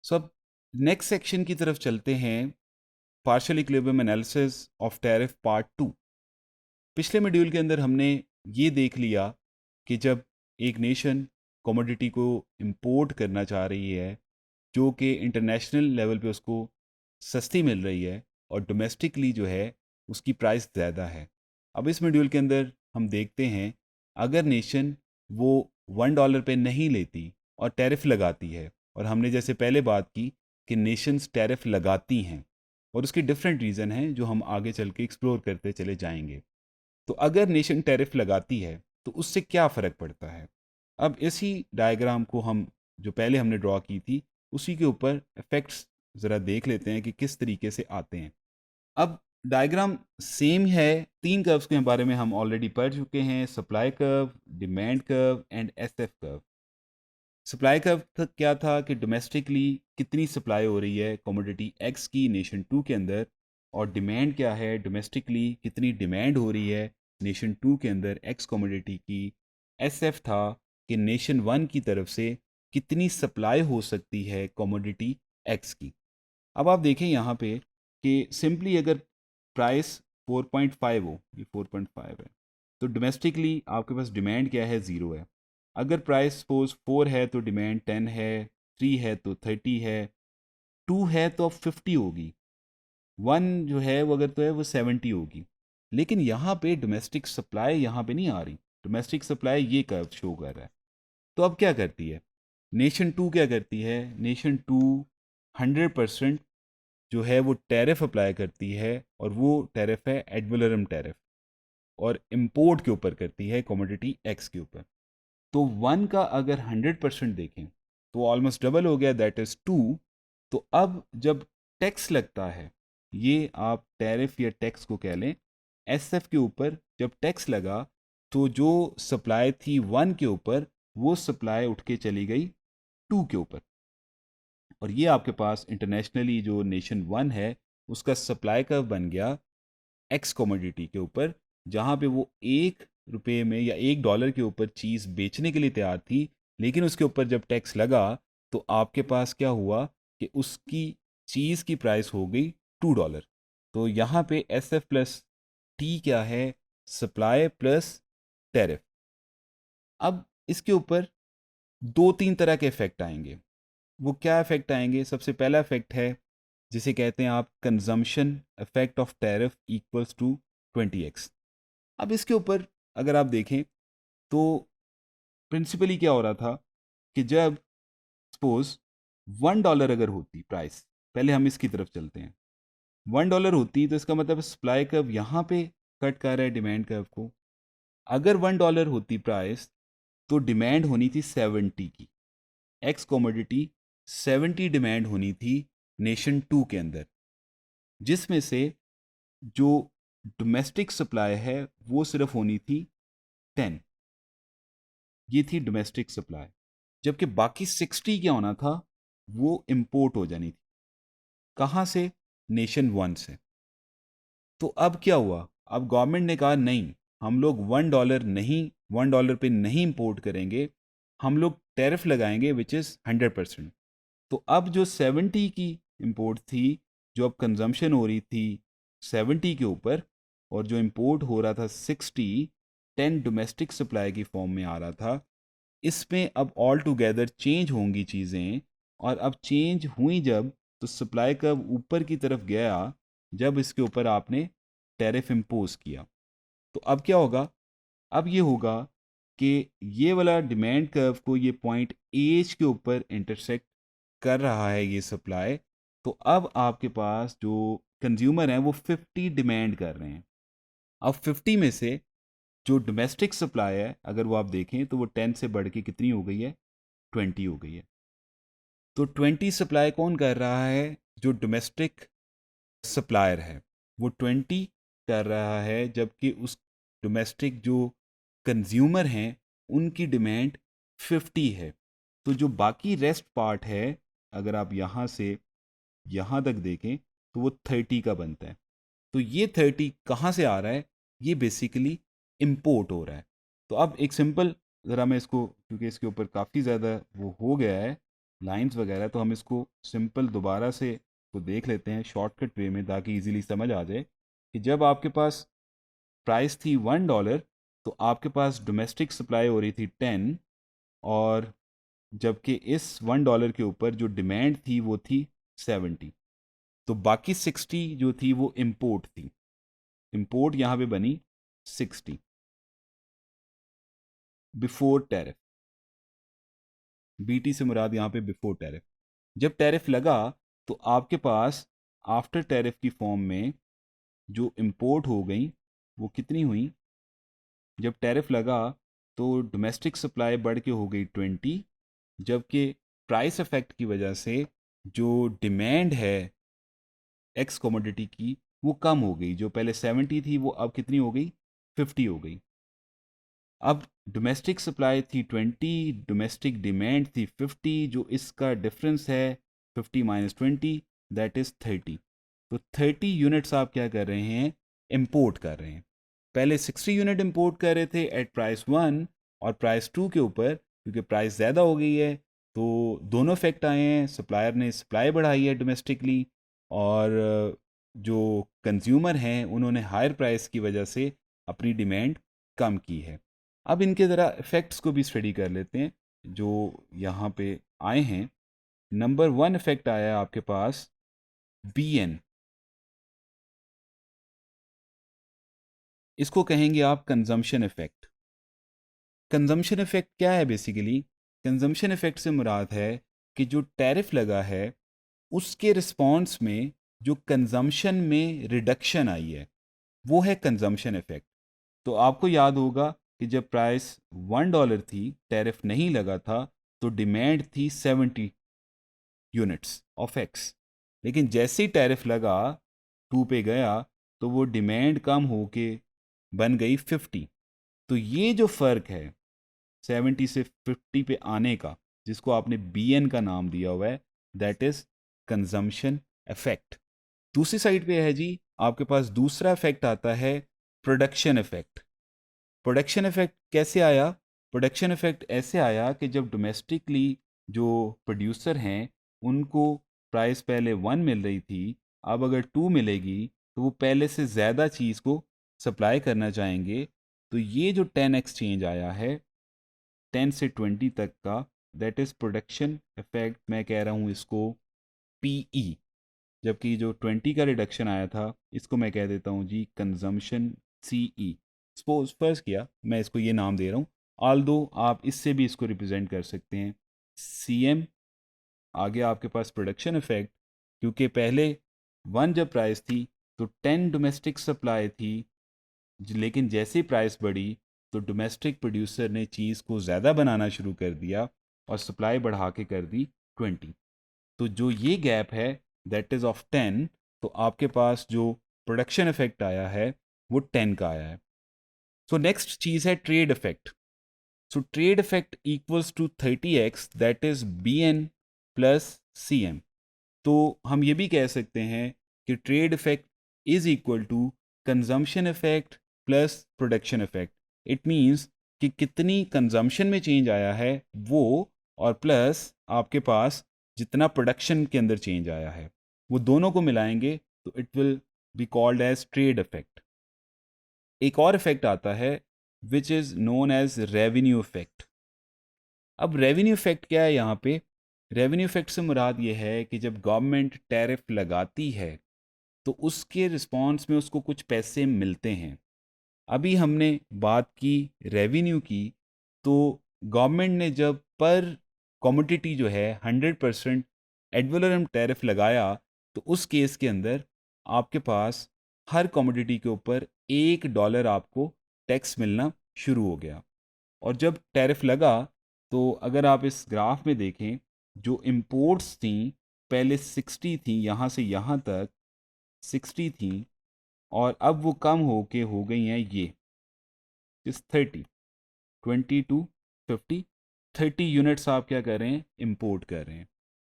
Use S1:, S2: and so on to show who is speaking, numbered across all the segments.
S1: सो अब next section की तरफ चलते हैं, partial equilibrium analysis of tariff part 2। पिछले मॉड्यूल के अंदर हमने ये देख लिया कि जब एक नेशन कमोडिटी को इंपोर्ट करना चाह रही है जो कि इंटरनेशनल लेवल पे उसको सस्ती मिल रही है और डोमेस्टिकली जो है उसकी प्राइस ज़्यादा है। अब इस मॉड्यूल के अंदर हम देखते हैं, अगर नेशन वो $1 पे नहीं लेती और टैरिफ लगाती है, और हमने जैसे पहले बात की कि नेशंस टैरिफ लगाती हैं और उसके डिफरेंट रीज़न हैं जो हम आगे चल के एक्सप्लोर करते चले जाएंगे। तो अगर नेशन टैरिफ लगाती है तो उससे क्या फ़र्क पड़ता है। अब इसी डायग्राम को हम जो पहले हमने ड्रॉ की थी उसी के ऊपर इफेक्ट्स ज़रा देख लेते हैं कि किस तरीके से आते हैं। अब डायग्राम सेम है, तीन कर्व्स के बारे में हम ऑलरेडी पढ़ चुके हैं, supply curve, demand curve and SF curve. Supply curve क्या था कि डोमेस्टिकली कितनी सप्लाई हो रही है कमोडिटी एक्स की नेशन 2 के अंदर, और डिमांड क्या है, डोमेस्टिकली कितनी डिमांड हो रही है नेशन 2 के अंदर एक्स कमोडिटी की। एसएफ था कि नेशन 1 की तरफ से कितनी सप्लाई हो सकती है कमोडिटी एक्स की। अब आप देखें यहाँ पे कि सिंपली अगर प्राइस 4.5 हो, ये 4.5 है, तो डोमेस्टिकली आपके पास डिमांड क्या है, ज़ीरो है। अगर प्राइस सपोज 4 है तो डिमांड 10 है, 3 है तो 30 है, 2 है तो अब 50 होगी, 1 जो है वो अगर तो है वो 70 होगी। लेकिन यहाँ पे डोमेस्टिक सप्लाई यहाँ पे नहीं आ रही, डोमेस्टिक सप्लाई ये कर्व शो कर रहा है। तो अब क्या करती है नेशन 2, क्या करती है नेशन 2, 100% जो है वो टैरिफ अप्लाई करती है, और वो टैरिफ है एड टैरिफ, और इम्पोर्ट के ऊपर करती है कमोडिटी एक्स के ऊपर। तो 1 का अगर 100% देखें तो ऑलमोस्ट डबल हो गया, दैट इज़ 2। तो अब जब टैक्स लगता है, ये आप टैरिफ या टैक्स को कह लें, एसएफ के ऊपर जब टैक्स लगा तो जो सप्लाई थी 1 के ऊपर वो सप्लाई उठ के चली गई 2 के ऊपर, और ये आपके पास इंटरनेशनली जो नेशन 1 है उसका सप्लाई कर्व बन गया एक्स कमोडिटी के ऊपर, जहाँ पे वो $1 में या $1 के ऊपर चीज़ बेचने के लिए तैयार थी। लेकिन उसके ऊपर जब टैक्स लगा तो आपके पास क्या हुआ कि उसकी चीज़ की प्राइस हो गई $2। तो यहाँ पे एस एफ प्लस टी क्या है, सप्लाई प्लस टैरिफ। अब इसके ऊपर दो तीन तरह के इफेक्ट आएंगे। वो क्या इफेक्ट आएंगे, सबसे पहला इफेक्ट है जिसे कहते हैं आप consumption effect of tariff equals to 20x। अब इसके ऊपर अगर आप देखें तो प्रिंसिपली क्या हो रहा था कि जब सपोज $1 अगर होती प्राइस, पहले हम इसकी तरफ चलते हैं, $1 होती तो इसका मतलब सप्लाई कर्व यहाँ पे कट कर रहा है डिमांड कर्व को। अगर $1 होती प्राइस तो डिमांड होनी थी 70 की, एक्स कमोडिटी 70 डिमांड होनी थी नेशन 2 के अंदर, जिसमें से जो डोमेस्टिक सप्लाई है वो सिर्फ होनी थी 10। ये थी डोमेस्टिक सप्लाई, जबकि बाकी 60 क्या होना था, वो इंपोर्ट हो जानी थी। कहाँ से, नेशन 1 से। तो अब क्या हुआ, अब गवर्नमेंट ने कहा नहीं, हम लोग $1 नहीं, $1 पे नहीं इंपोर्ट करेंगे, हम लोग टैरिफ लगाएंगे विच इज़ 100%। तो अब जो 70 की इंपोर्ट थी, जो अब कंजम्पशन हो रही थी 70 के ऊपर, और जो इंपोर्ट हो रहा था 60, 10 डोमेस्टिक सप्लाई की फॉर्म में आ रहा था, इसमें अब ऑल टुगेदर चेंज होंगी चीज़ें। और अब चेंज हुई जब, तो सप्लाई कर्व ऊपर की तरफ गया जब इसके ऊपर आपने टैरिफ इम्पोज किया। तो अब क्या होगा, अब ये होगा कि ये वाला डिमांड कर्व को ये पॉइंट एज के ऊपर इंटरसेक्ट कर रहा है ये सप्लाई। तो अब आपके पास जो कंज्यूमर हैं वो 50 डिमांड कर रहे हैं। अब 50 में से जो डोमेस्टिक सप्लाई है अगर वो आप देखें तो वो 10 से बढ़ के कितनी हो गई है, 20 हो गई है। तो 20 सप्लाई कौन कर रहा है, जो डोमेस्टिक सप्लायर है वो 20 कर रहा है, जबकि उस डोमेस्टिक जो कंज्यूमर हैं उनकी डिमांड 50 है। तो जो बाकी रेस्ट पार्ट है, अगर आप यहाँ से यहाँ तक देखें तो वो 30 का बनता है। तो ये 30 कहाँ से आ रहा है, ये बेसिकली इम्पोर्ट हो रहा है। तो अब एक सिंपल, ज़रा मैं इसको, क्योंकि इसके ऊपर काफ़ी ज़्यादा वो हो गया है, लाइंस वगैरह, तो हम इसको सिंपल दोबारा से तो देख लेते हैं शॉर्टकट वे में ताकि इजीली समझ आ जाए कि जब आपके पास प्राइस थी $1 तो आपके पास डोमेस्टिक सप्लाई हो रही थी 10, और जबकि इस $1 के ऊपर जो डिमांड थी वो थी 70, तो बाकी 60 जो थी वो इम्पोर्ट थी। इम्पोर्ट यहाँ पे बनी 60 बिफोर टैरिफ। बीटी से मुराद यहाँ पे बिफोर टैरिफ। जब टैरिफ लगा तो आपके पास आफ्टर टैरिफ की फॉर्म में जो इम्पोर्ट हो गई वो कितनी हुई? जब टैरिफ लगा तो डोमेस्टिक सप्लाई बढ़ के हो गई 20, जबकि प्राइस इफेक्ट की वजह से जो डिमांड है एक्स कमोडिटी की वो कम हो गई। जो पहले 70 थी वो अब कितनी हो गई? 50 हो गई। अब डोमेस्टिक सप्लाई थी 20, डोमेस्टिक डिमांड थी 50, जो इसका डिफरेंस है 50 माइनस 20 दैट इज़ 30। तो 30 यूनिट्स आप क्या कर रहे हैं? इंपोर्ट कर रहे हैं। पहले 60 यूनिट इंपोर्ट कर रहे थे एट प्राइस 1, और प्राइस 2 के ऊपर क्योंकि प्राइस ज़्यादा हो गई है तो दोनों इफेक्ट आए हैं। सप्लायर ने सप्लाई बढ़ाई है डोमेस्टिकली, और जो कंज्यूमर हैं उन्होंने हायर प्राइस की वजह से अपनी डिमांड कम की है। अब इनके ज़रा इफ़ेक्ट्स को भी स्टडी कर लेते हैं जो यहाँ पे आए हैं। नंबर 1 इफ़ेक्ट आया है आपके पास BN, इसको कहेंगे आप कंजम्पशन इफ़ेक्ट। कंजम्पशन इफ़ेक्ट क्या है? बेसिकली कंजम्पशन इफ़ेक्ट से मुराद है कि जो टैरिफ लगा है उसके रिस्पॉन्स में जो कंजम्पशन में रिडक्शन आई है वो है कंजम्पशन इफ़ेक्ट। तो आपको याद होगा कि जब प्राइस $1 थी, टैरिफ नहीं लगा था, तो डिमांड थी 70 यूनिट्स ऑफ एक्स। लेकिन जैसे ही टैरिफ लगा 2 पे गया तो वो डिमांड कम होके बन गई 50। तो ये जो फ़र्क है 70 से 50 पे आने का, जिसको आपने BN का नाम दिया हुआ है, दैट इज़ कंजम्पशन इफेक्ट। दूसरी साइड पे है जी आपके पास दूसरा इफेक्ट आता है प्रोडक्शन इफेक्ट। प्रोडक्शन इफेक्ट कैसे आया? प्रोडक्शन इफेक्ट ऐसे आया कि जब डोमेस्टिकली जो प्रोड्यूसर हैं उनको प्राइस पहले 1 मिल रही थी, अब अगर 2 मिलेगी तो वो पहले से ज़्यादा चीज़ को सप्लाई करना चाहेंगे। तो ये जो 10x चेंज आया है 10 से 20 तक का, दैट इज़ प्रोडक्शन इफेक्ट। मैं कह रहा हूँ इसको PE। जबकि जो 20 का रिडक्शन आया था इसको मैं कह देता हूँ जी कंजम्पशन CE। सपोज फर्स्ट किया मैं इसको ये नाम दे रहा हूँ, ऑल दो आप इससे भी इसको रिप्रेजेंट कर सकते हैं CM। आगे आपके पास प्रोडक्शन इफेक्ट, क्योंकि पहले 1 जब प्राइस थी तो 10 डोमेस्टिक सप्लाई थी, लेकिन जैसे प्राइस बढ़ी तो डोमेस्टिक प्रोड्यूसर ने चीज़ को ज़्यादा बनाना शुरू कर दिया और सप्लाई बढ़ा के कर दी 20। तो जो ये गैप है दैट इज़ ऑफ 10, तो आपके पास जो प्रोडक्शन इफेक्ट आया है वो 10 का आया है। सो नेक्स्ट चीज़ है trade effect. So trade effect equals to 30x that is BN plus CM। तो हम ये भी कह सकते हैं कि trade effect is equal to consumption effect plus production effect. It means कि कितनी कंजम्पशन में चेंज आया है वो, और प्लस आपके पास जितना प्रोडक्शन के अंदर चेंज आया है, वो दोनों को मिलाएंगे तो it will be called as trade effect. एक और इफेक्ट आता है which is known as revenue effect. अब रेवेन्यू इफेक्ट क्या है यहाँ पे? रेवेन्यू इफेक्ट से मुराद ये है कि जब गवर्नमेंट टैरिफ लगाती है तो उसके रिस्पॉन्स में उसको कुछ पैसे मिलते हैं। अभी हमने बात की रेवेन्यू की, तो गवर्नमेंट ने जब पर कमोडिटी जो है 100% एड वैलोरम टैरिफ लगाया तो उस केस के अंदर आपके पास हर कमोडिटी के ऊपर $1 आपको टैक्स मिलना शुरू हो गया। और जब टैरिफ लगा तो अगर आप इस ग्राफ में देखें, जो इम्पोर्ट्स थी पहले 60 थी, यहाँ से यहाँ तक 60 थी, और अब वो कम होके हो गई हैं ये इस 30, 20 टू 50। 30 यूनिट्स आप क्या कर रहे हैं? इंपोर्ट कर रहे हैं।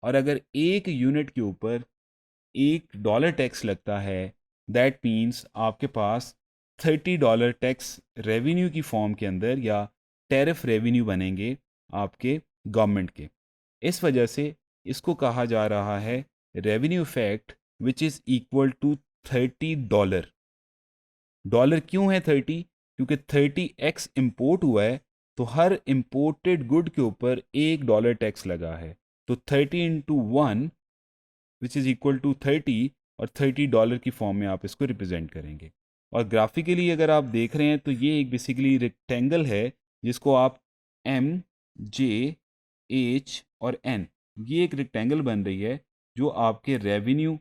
S1: और अगर एक यूनिट के ऊपर $1 टैक्स लगता है, दैट मीन्स आपके पास $30 टैक्स रेवेन्यू की फॉर्म के अंदर या टैरिफ रेवेन्यू बनेंगे आपके गवर्नमेंट के। इस वजह से इसको कहा जा रहा है revenue effect which is equal to $30। Dollar क्यों है 30? क्योंकि 30x इम्पोर्ट हुआ है, तो हर इम्पोर्टेड गुड के ऊपर $1 टैक्स लगा है। तो 30 into 1 which is equal to 30, और $30 की फॉर्म में आप इसको रिप्रेजेंट करेंगे। और ग्राफिकली अगर आप देख रहे हैं तो ये एक बेसिकली रेक्टेंगल है जिसको आप MJH और N, ये एक रेक्टेंगल बन रही है जो आपके रेवेन्यू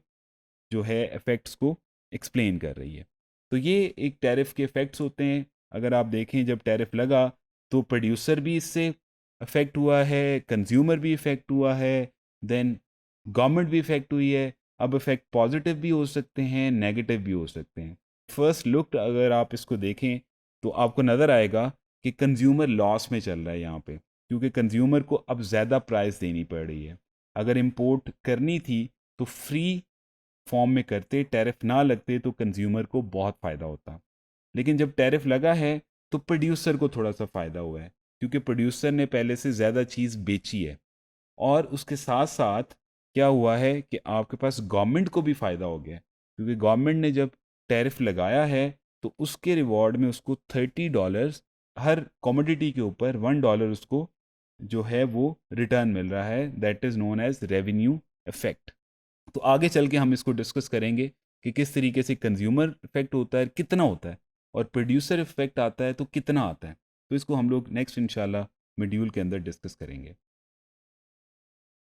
S1: जो है इफेक्ट्स को एक्सप्लेन कर रही है। तो ये एक टैरिफ के इफेक्ट्स होते हैं। अगर आप देखें जब टैरिफ लगा तो प्रोड्यूसर भी इससे अफेक्ट हुआ है, कंज्यूमर भी इफेक्ट हुआ है, देन गवर्नमेंट भी इफेक्ट हुई है। अब इफेक्ट पॉजिटिव भी हो सकते हैं, नेगेटिव भी हो सकते हैं। फर्स्ट लुक अगर आप इसको देखें तो आपको नज़र आएगा कि कंज्यूमर लॉस में चल रहा है यहाँ पे, क्योंकि कंज्यूमर को अब ज़्यादा प्राइस देनी पड़ रही है। अगर इम्पोर्ट करनी थी तो फ्री फॉर्म में करते, टैरिफ ना लगते, तो कंज्यूमर को बहुत फ़ायदा होता। लेकिन जब टैरिफ लगा है तो प्रोड्यूसर को थोड़ा सा फ़ायदा हुआ है, क्योंकि प्रोड्यूसर ने पहले से ज़्यादा चीज़ बेची है। और उसके साथ साथ क्या हुआ है कि आपके पास गवर्नमेंट को भी फ़ायदा हो गया, क्योंकि गवर्नमेंट ने जब टैरिफ लगाया है तो उसके रिवॉर्ड में उसको $30 हर कमोडिटी के ऊपर $1 उसको जो है वो रिटर्न मिल रहा है। That is known as revenue effect. तो आगे चल के हम इसको डिस्कस करेंगे कि किस तरीके से कंज्यूमर इफेक्ट होता है, कितना होता है, और प्रोड्यूसर इफेक्ट आता है तो कितना आता है। तो इसको हम लोग नेक्स्ट इंशाल्लाह मॉड्यूल के अंदर डिस्कस करेंगे।